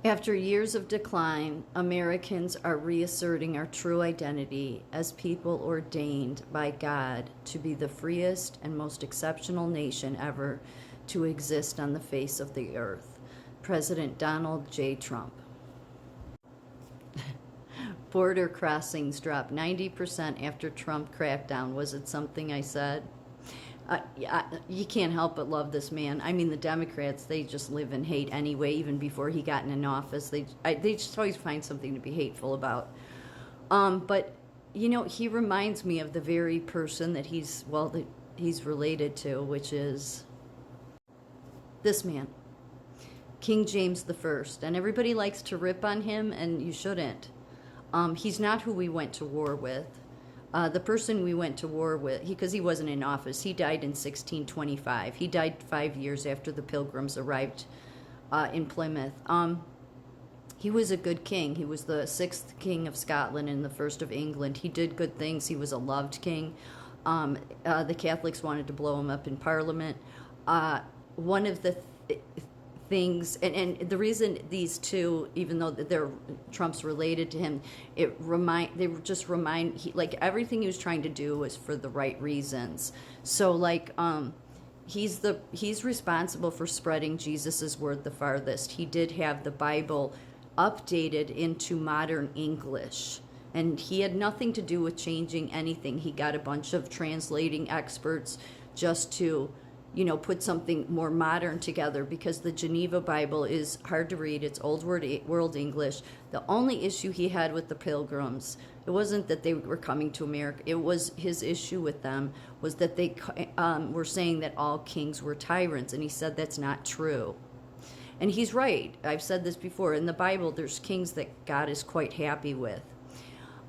After years of decline, Americans are reasserting our true identity as people ordained by God to be the freest and most exceptional nation ever to exist on the face of the earth. President Donald J. Trump. Border crossings dropped 90% after Trump crackdown. Was it something I said? You can't help but love this man. I mean, the Democrats, they just live in hate anyway, even before he got in office. They just always find something to be hateful about. But, you know, he reminds me of the very person that he's related to, which is this man, King James I. And everybody likes to rip on him, and you shouldn't. He's not who we went to war with. The person we went to war with, because he wasn't in office, he died in 1625. He died 5 years after the Pilgrims arrived in Plymouth. He was a good king. He was the 6th king of Scotland and the 1st of England. He did good things. He was a loved king. The Catholics wanted to blow him up in Parliament. One of the things, and the reason these two, even though Trump's related to him, like everything he was trying to do was for the right reasons. So like he's responsible for spreading Jesus's word the farthest. He did have the Bible updated into modern English, and he had nothing to do with changing anything. He got a bunch of translating experts just to, you know, put something more modern together, because the Geneva Bible is hard to read. It's Old World English. The only issue he had with the Pilgrims, it wasn't that they were coming to America. It was his issue with them was that they were saying that all kings were tyrants, and he said that's not true. And he's right. I've said this before. In the Bible, there's kings that God is quite happy with.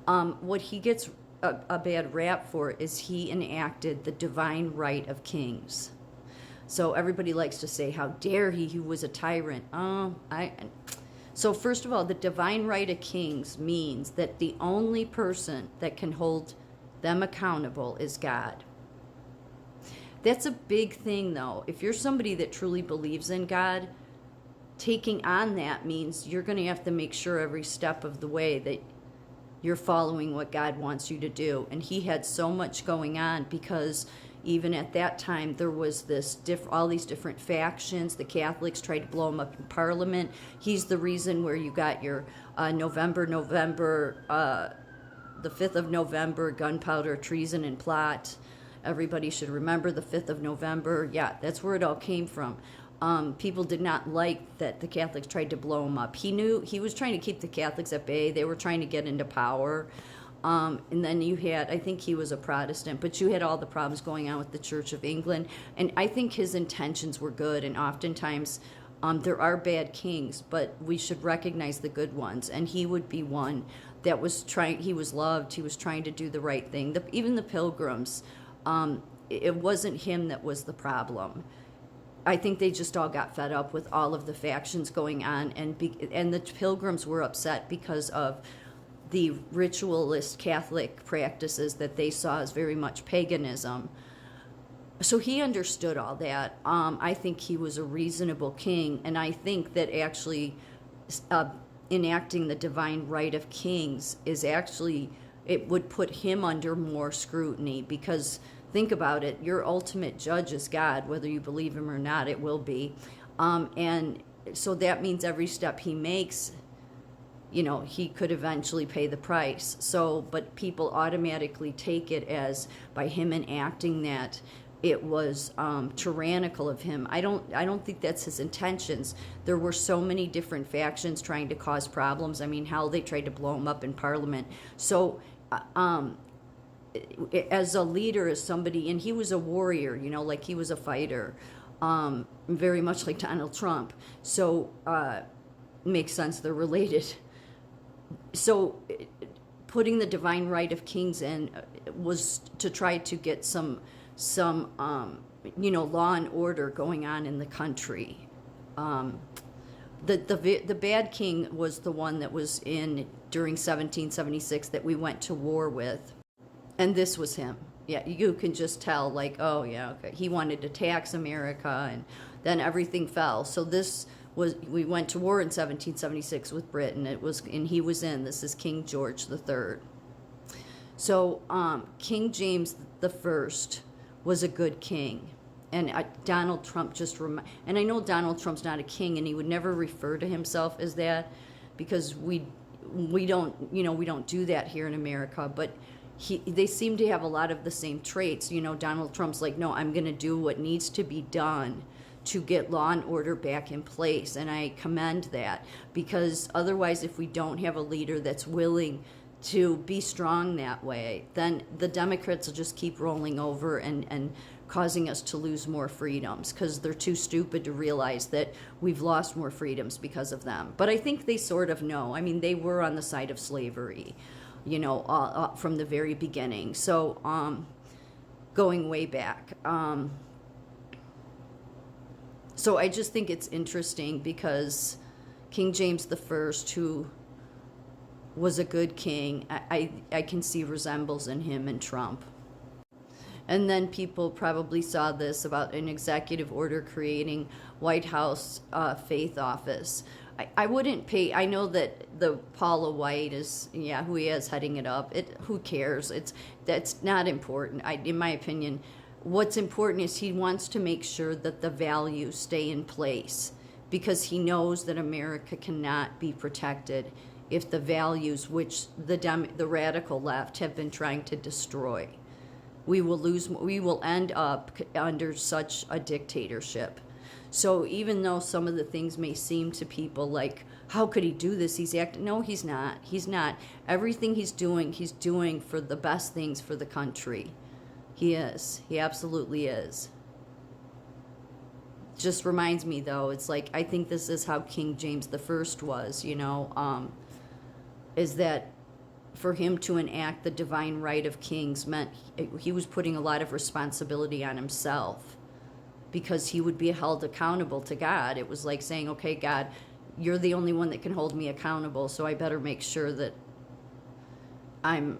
What he gets a bad rap for is he enacted the divine right of kings. So everybody likes to say, how dare he was a tyrant. So first of all, the divine right of kings means that the only person that can hold them accountable is God. That's a big thing, though. If you're somebody that truly believes in God, taking on that means you're going to have to make sure every step of the way that you're following what God wants you to do. And he had so much going on, because even at that time, there was all these different factions. The Catholics tried to blow him up in Parliament. He's the reason where you got your the 5th of November, gunpowder, treason, and plot. Everybody should remember the 5th of November. Yeah, that's where it all came from. People did not like that the Catholics tried to blow him up. He knew he was trying to keep the Catholics at bay. They were trying to get into power. And then you had, I think he was a Protestant, but you had all the problems going on with the Church of England. And I think his intentions were good. And oftentimes there are bad kings, but we should recognize the good ones. And he would be one that was trying, he was loved, he was trying to do the right thing. Even the Pilgrims, it wasn't him that was the problem. I think they just all got fed up with all of the factions going on. And the Pilgrims were upset because of the ritualist Catholic practices that they saw as very much paganism. So he understood all that. I think he was a reasonable king, and I think that actually enacting the divine right of kings is actually, it would put him under more scrutiny, because think about it, your ultimate judge is God, whether you believe him or not, it will be. And so that means every step he makes, you know, he could eventually pay the price. So, but people automatically take it as, by him enacting that, it was tyrannical of him. I don't think that's his intentions. There were so many different factions trying to cause problems. I mean, hell, they tried to blow him up in Parliament. So, as a leader, as somebody, and he was a warrior, you know, like he was a fighter, very much like Donald Trump. So, makes sense, they're related. So putting the divine right of kings in was to try to get some you know, law and order going on in the country. The bad king was the one that was in during 1776 that we went to war with, and this was him. Yeah, you can just tell, like, oh yeah, okay, he wanted to tax America, and then everything fell. So this we went to war in 1776 with Britain. And he was in. This is King George III. So King James I was a good king. And Donald Trump and I know Donald Trump's not a king, and he would never refer to himself as that, because we don't do that here in America. But they seem to have a lot of the same traits. Donald Trump's like, no, I'm going to do what needs to be done to get law and order back in place. And I commend that, because otherwise, if we don't have a leader that's willing to be strong that way, then the Democrats will just keep rolling over and causing us to lose more freedoms, because they're too stupid to realize that we've lost more freedoms because of them. But I think they sort of know. I mean, they were on the side of slavery, from the very beginning. So going way back. So I just think it's interesting, because King James I, who was a good king, I can see resembles in him and Trump. And then people probably saw this about an executive order creating White House faith office. I wouldn't pay. I know that the Paula White is, who he has heading it up. Who cares? That's not important. In my opinion, what's important is he wants to make sure that the values stay in place, because he knows that America cannot be protected if the values which the radical left have been trying to destroy. We will end up under such a dictatorship. So even though some of the things may seem to people like, how could he do this? No, he's not. He's not. Everything he's doing for the best things for the country. He is. He absolutely is. Just reminds me, though, it's like, I think this is how King James I was, is that for him to enact the divine right of kings meant he was putting a lot of responsibility on himself, because he would be held accountable to God. It was like saying, okay, God, you're the only one that can hold me accountable, so I better make sure that I'm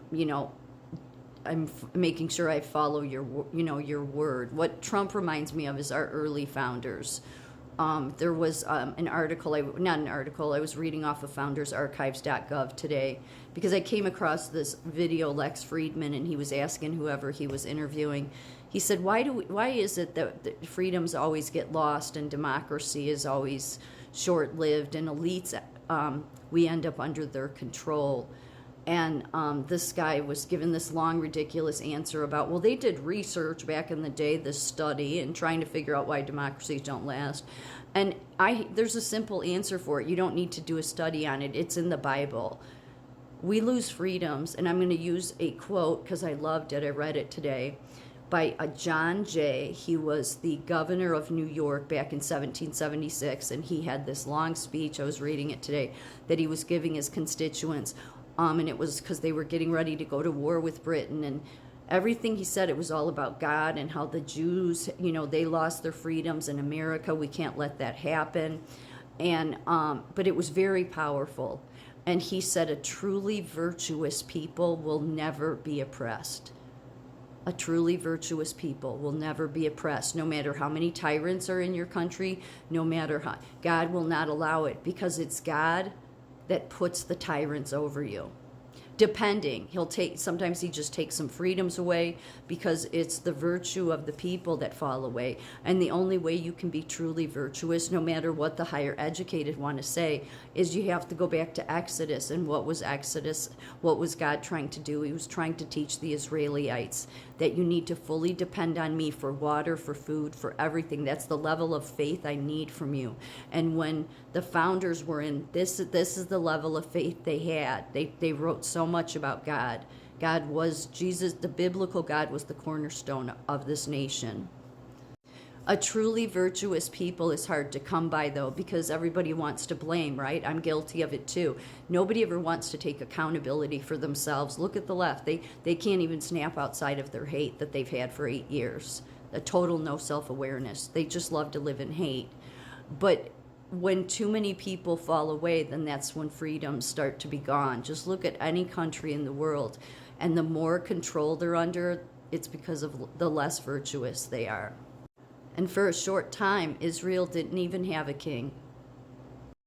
making sure I follow your word. What Trump reminds me of is our early founders. There was an article, I was reading off of foundersarchives.gov today, because I came across this video, Lex Friedman, and he was asking whoever he was interviewing, he said, why is it that freedoms always get lost and democracy is always short-lived, and elites, we end up under their control? And this guy was given this long, ridiculous answer about, well, they did research back in the day, this study, and trying to figure out why democracies don't last. And there's a simple answer for it. You don't need to do a study on it. It's in the Bible. We lose freedoms, and I'm going to use a quote because I loved it. I read it today, by John Jay. He was the governor of New York back in 1776, and he had this long speech, I was reading it today, that he was giving his constituents. And it was because they were getting ready to go to war with Britain, and everything he said, it was all about God and how the Jews, they lost their freedoms in America. We can't let that happen. And but it was very powerful. And he said, a truly virtuous people will never be oppressed. A truly virtuous people will never be oppressed, no matter how many tyrants are in your country, no matter how. God will not allow it, because it's God that puts the tyrants over you. Depending, sometimes he just takes some freedoms away, because it's the virtue of the people that fall away. And the only way you can be truly virtuous, no matter what the higher educated want to say, is you have to go back to Exodus. And what was Exodus? What was God trying to do? He was trying to teach the Israelites that you need to fully depend on me for water, for food, for everything. That's the level of faith I need from you. And when the founders were in, this is the level of faith they had. They wrote so much about God. God was Jesus, the biblical God was the cornerstone of this nation. A truly virtuous people is hard to come by, though, because everybody wants to blame, right? I'm guilty of it too. Nobody ever wants to take accountability for themselves. Look at the left. They can't even snap outside of their hate that they've had for 8 years. A total no self-awareness. They just love to live in hate. But when too many people fall away, then that's when freedoms start to be gone. Just look at any country in the world, and the more control they're under, it's because of the less virtuous they are. And for a short time, Israel didn't even have a king.